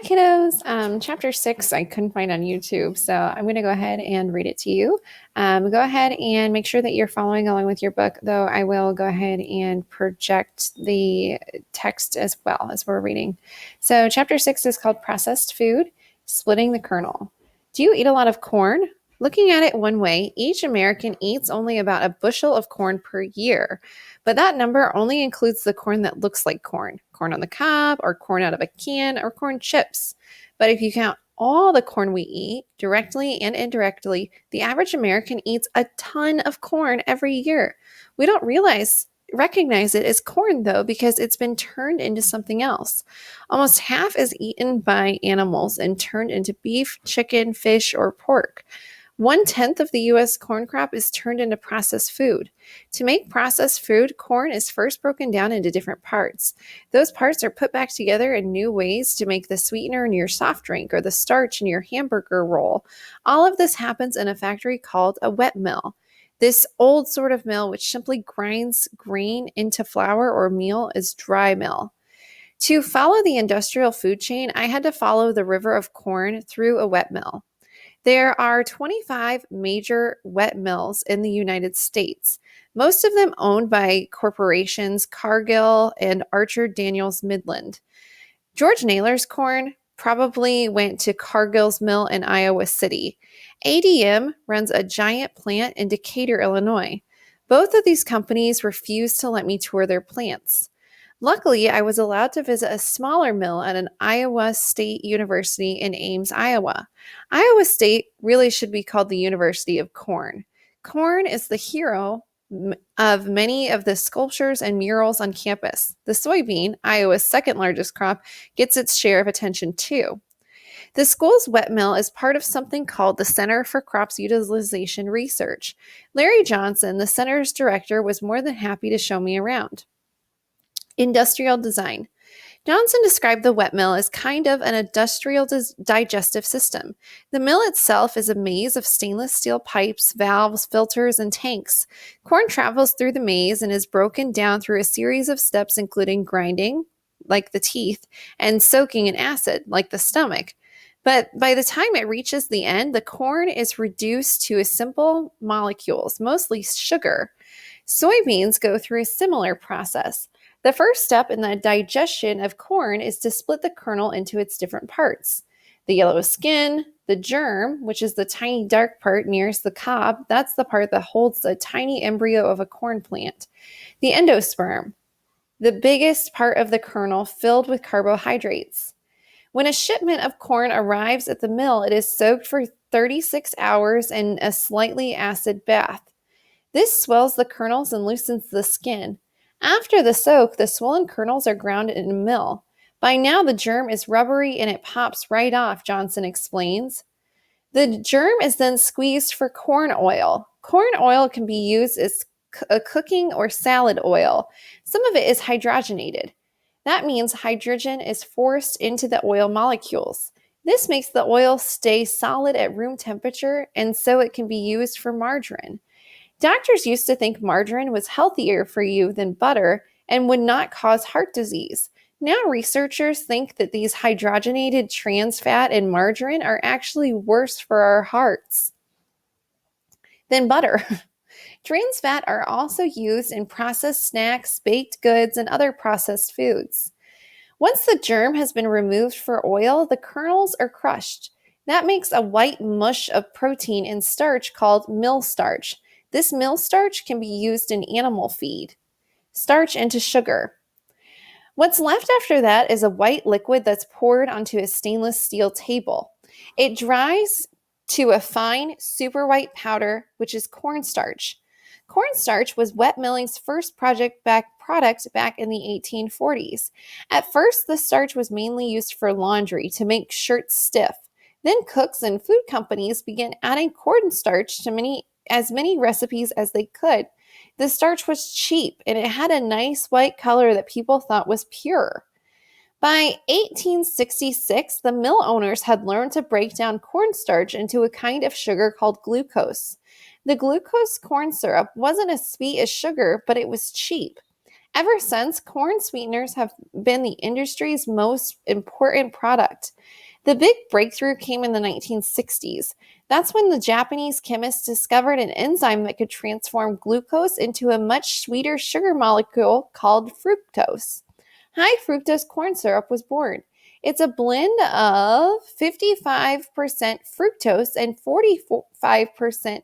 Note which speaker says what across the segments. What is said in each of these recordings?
Speaker 1: kiddos. Chapter 6 I couldn't find on YouTube, so I'm going to go ahead and read it to you. Go ahead and make sure that you're following along with your book, though I will go ahead and project the text as well as we're reading. So chapter 6 is called Processed Food, Splitting the Kernel. Do you eat a lot of corn? Looking at it one way, each American eats only about a bushel of corn per year. But that number only includes the corn that looks like corn on the cob, or corn out of a can, or corn chips. But if you count all the corn we eat, directly and indirectly, the average American eats a ton of corn every year. We don't recognize it as corn, though, because it's been turned into something else. Almost half is eaten by animals and turned into beef, chicken, fish, or pork. 1/10 of the U.S. corn crop is turned into processed food. To make processed food, corn is first broken down into different parts. Those parts are put back together in new ways to make the sweetener in your soft drink or the starch in your hamburger roll. All of this happens in a factory called a wet mill. This old sort of mill, which simply grinds grain into flour or meal, is dry mill. To follow the industrial food chain, I had to follow the river of corn through a wet mill. There are 25 major wet mills in the United States, most of them owned by corporations Cargill and Archer Daniels Midland. George Naylor's corn probably went to Cargill's mill in Iowa City. ADM runs a giant plant in Decatur, Illinois. Both of these companies refused to let me tour their plants. Luckily, I was allowed to visit a smaller mill at an Iowa State University in Ames, Iowa. Iowa State really should be called the University of Corn. Corn is the hero of many of the sculptures and murals on campus. The soybean, Iowa's second largest crop, gets its share of attention too. The school's wet mill is part of something called the Center for Crops Utilization Research. Larry Johnson, the center's director, was more than happy to show me around. Industrial design. Johnson described the wet mill as kind of an industrial digestive system. The mill itself is a maze of stainless steel pipes, valves, filters, and tanks. Corn travels through the maze and is broken down through a series of steps, including grinding, like the teeth, and soaking in acid, like the stomach. But by the time it reaches the end, the corn is reduced to simple molecules, mostly sugar. Soybeans go through a similar process. The first step in the digestion of corn is to split the kernel into its different parts. The yellow skin, the germ, which is the tiny dark part nearest the cob, that's the part that holds the tiny embryo of a corn plant. The endosperm, the biggest part of the kernel filled with carbohydrates. When a shipment of corn arrives at the mill, it is soaked for 36 hours in a slightly acid bath. This swells the kernels and loosens the skin. After the soak, the swollen kernels are ground in a mill. By now, the germ is rubbery and it pops right off, Johnson explains. The germ is then squeezed for corn oil. Corn oil can be used as a cooking or salad oil. Some of it is hydrogenated. That means hydrogen is forced into the oil molecules. This makes the oil stay solid at room temperature, and so it can be used for margarine. Doctors used to think margarine was healthier for you than butter and would not cause heart disease. Now researchers think that these hydrogenated trans fat in margarine are actually worse for our hearts than butter. Trans fat are also used in processed snacks, baked goods, and other processed foods. Once the germ has been removed for oil, the kernels are crushed. That makes a white mush of protein and starch called mill starch. This mill starch can be used in animal feed. Starch into sugar. What's left after that is a white liquid that's poured onto a stainless steel table. It dries to a fine, super white powder, which is cornstarch. Cornstarch was wet milling's first product back in the 1840s. At first, the starch was mainly used for laundry to make shirts stiff. Then cooks and food companies began adding cornstarch to as many recipes as they could. The starch was cheap and it had a nice white color that people thought was pure. By 1866, the mill owners had learned to break down cornstarch into a kind of sugar called glucose. The glucose corn syrup wasn't as sweet as sugar, but it was cheap. Ever since, corn sweeteners have been the industry's most important product. The big breakthrough came in the 1960s. That's when the Japanese chemists discovered an enzyme that could transform glucose into a much sweeter sugar molecule called fructose. High fructose corn syrup was born. It's a blend of 55% fructose and 45%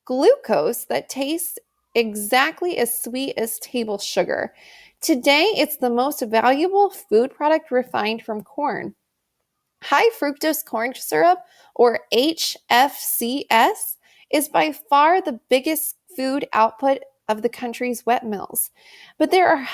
Speaker 1: glucose that tastes exactly as sweet as table sugar. Today, it's the most valuable food product refined from corn. High fructose corn syrup, or HFCS, is by far the biggest food output of the country's wet mills. But there are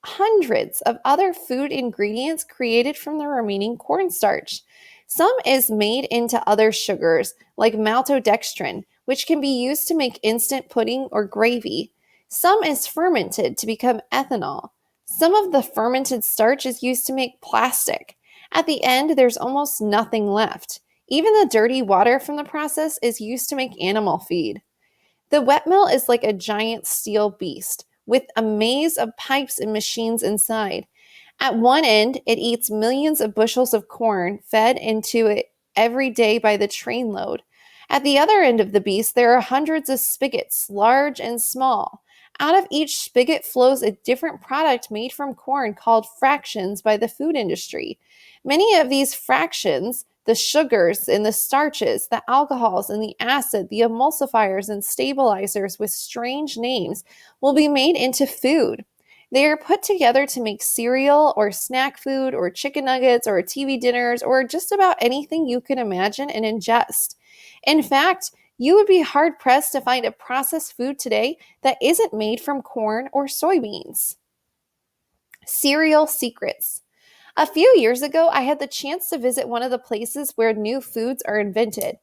Speaker 1: hundreds of other food ingredients created from the remaining cornstarch. Some is made into other sugars, like maltodextrin, which can be used to make instant pudding or gravy. Some is fermented to become ethanol. Some of the fermented starch is used to make plastic. At the end, there's almost nothing left. Even the dirty water from the process is used to make animal feed. The wet mill is like a giant steel beast with a maze of pipes and machines inside. At one end, it eats millions of bushels of corn fed into it every day by the trainload. At the other end of the beast, there are hundreds of spigots, large and small. Out of each spigot flows a different product made from corn called fractions by the food industry. Many of these fractions, the sugars and the starches, the alcohols and the acid, the emulsifiers and stabilizers with strange names, will be made into food. They are put together to make cereal or snack food or chicken nuggets or TV dinners or just about anything you can imagine and ingest. In fact, you would be hard pressed to find a processed food today that isn't made from corn or soybeans. Cereal secrets. A few years ago, I had the chance to visit one of the places where new foods are invented.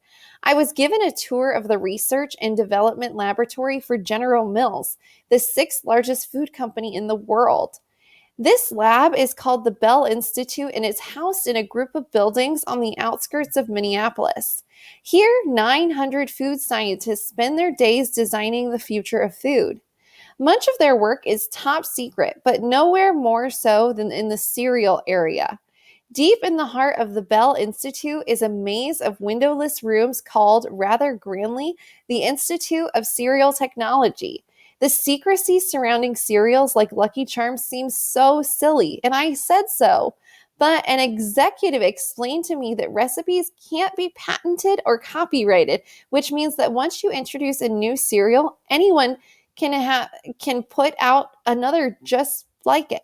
Speaker 1: I was given a tour of the research and development laboratory for General Mills, the sixth largest food company in the world. This lab is called the Bell Institute and is housed in a group of buildings on the outskirts of Minneapolis. Here, 900 food scientists spend their days designing the future of food. Much of their work is top secret, but nowhere more so than in the cereal area. Deep in the heart of the Bell Institute is a maze of windowless rooms called, rather grandly, the Institute of Cereal Technology. The secrecy surrounding cereals like Lucky Charms seems so silly, and I said so. But an executive explained to me that recipes can't be patented or copyrighted, which means that once you introduce a new cereal, anyone can put out another just like it.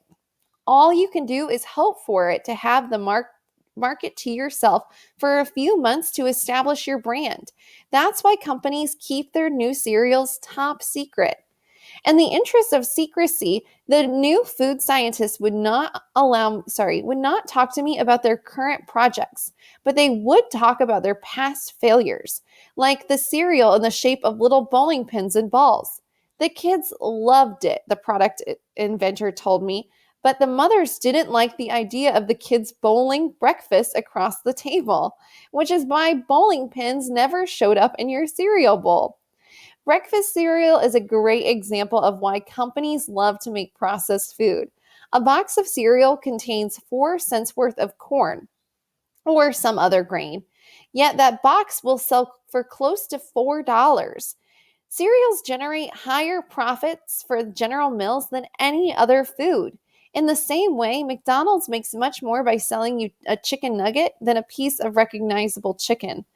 Speaker 1: All you can do is hope for it to have the market to yourself for a few months to establish your brand. That's why companies keep their new cereals top secret. In the interest of secrecy, the new food scientists would not talk to me about their current projects, but they would talk about their past failures, like the cereal in the shape of little bowling pins and balls. The kids loved it, the product inventor told me, but the mothers didn't like the idea of the kids bowling breakfast across the table, which is why bowling pins never showed up in your cereal bowl. Breakfast cereal is a great example of why companies love to make processed food. A box of cereal contains 4 cents worth of corn or some other grain, yet that box will sell for close to $4. Cereals generate higher profits for General Mills than any other food. In the same way, McDonald's makes much more by selling you a chicken nugget than a piece of recognizable chicken.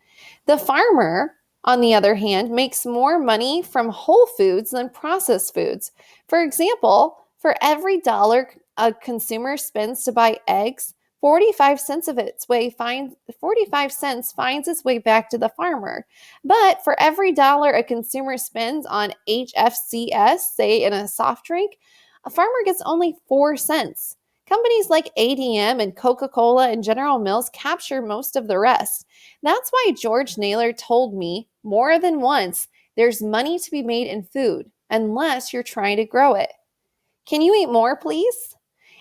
Speaker 1: The farmer, on the other hand, makes more money from whole foods than processed foods. For example, for every dollar a consumer spends to buy eggs, 45 cents finds its way back to the farmer. But for every dollar a consumer spends on HFCS, say in a soft drink, a farmer gets only 4 cents. Companies like ADM and Coca-Cola and General Mills capture most of the rest. That's why George Naylor told me more than once there's money to be made in food, unless you're trying to grow it. Can you eat more, please?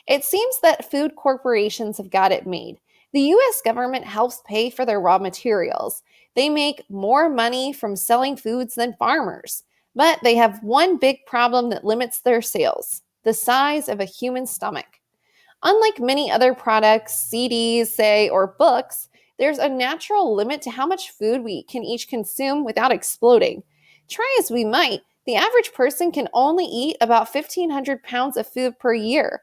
Speaker 1: It seems that food corporations have got it made. The US government helps pay for their raw materials. They make more money from selling foods than farmers. But they have one big problem that limits their sales: the size of a human stomach. Unlike many other products, CDs, say, or books, there's a natural limit to how much food we can each consume without exploding. Try as we might, the average person can only eat about 1,500 pounds of food per year.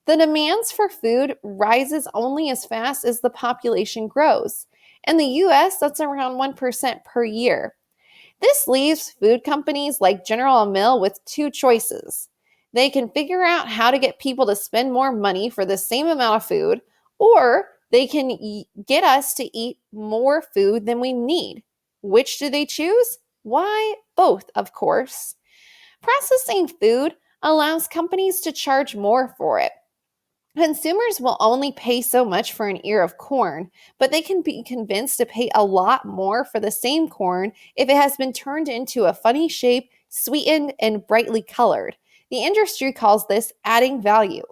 Speaker 1: The demands for food rises only as fast as the population grows. In the US, that's around 1% per year. This leaves food companies like General Mills with two choices. They can figure out how to get people to spend more money for the same amount of food, or they can get us to eat more food than we need. Which do they choose? Why, both, of course. Processing food allows companies to charge more for it. Consumers will only pay so much for an ear of corn, but they can be convinced to pay a lot more for the same corn if it has been turned into a funny shape, sweetened, and brightly colored. The industry calls this adding value.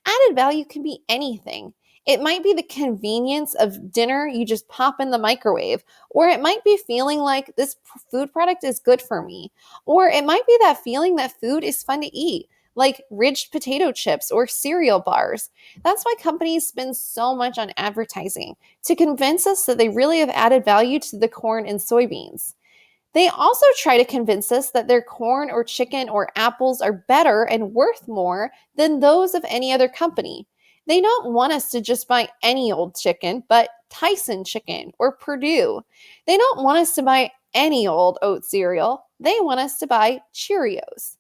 Speaker 1: Added value can be anything. It might be the convenience of dinner you just pop in the microwave, or it might be feeling like this food product is good for me, or it might be that feeling that food is fun to eat, like ridged potato chips or cereal bars. That's why companies spend so much on advertising, to convince us that they really have added value to the corn and soybeans. They also try to convince us that their corn or chicken or apples are better and worth more than those of any other company. They don't want us to just buy any old chicken, but Tyson chicken or Purdue. They don't want us to buy any old oat cereal. They want us to buy Cheerios.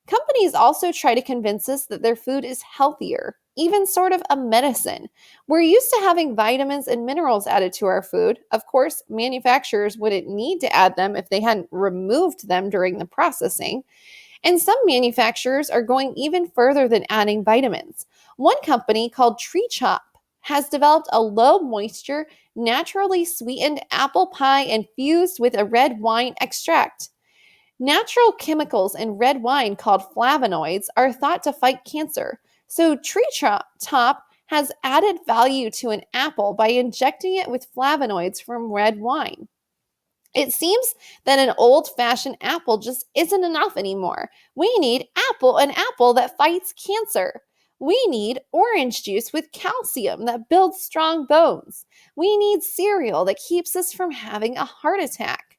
Speaker 1: Companies also try to convince us that their food is healthier, even sort of a medicine. We're used to having vitamins and minerals added to our food. Of course, manufacturers wouldn't need to add them if they hadn't removed them during the processing. And some manufacturers are going even further than adding vitamins. One company called Tree Chop has developed a low moisture, naturally sweetened apple pie infused with a red wine extract. Natural chemicals in red wine called flavonoids are thought to fight cancer. So Tree Top has added value to an apple by injecting it with flavonoids from red wine. It seems that an old-fashioned apple just isn't enough anymore. We need an apple that fights cancer. We need orange juice with calcium that builds strong bones. We need cereal that keeps us from having a heart attack.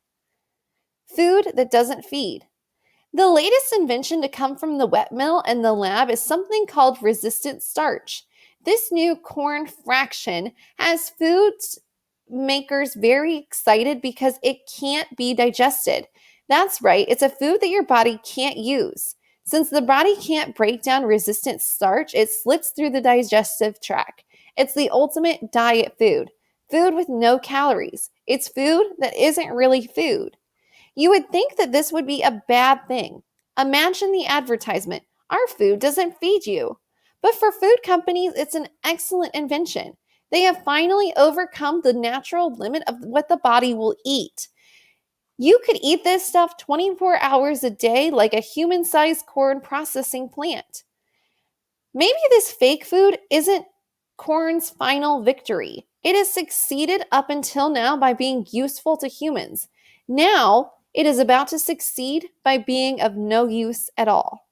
Speaker 1: Food that doesn't feed. The latest invention to come from the wet mill and the lab is something called resistant starch. This new corn fraction has food makers very excited because it can't be digested. That's right, it's a food that your body can't use. Since the body can't break down resistant starch, it slips through the digestive tract. It's the ultimate diet food. Food with no calories. It's food that isn't really food. You would think that this would be a bad thing. Imagine the advertisement. Our food doesn't feed you. But for food companies, it's an excellent invention. They have finally overcome the natural limit of what the body will eat. You could eat this stuff 24 hours a day like a human-sized corn processing plant. Maybe this fake food isn't corn's final victory. It has succeeded up until now by being useful to humans. Now, it is about to succeed by being of no use at all.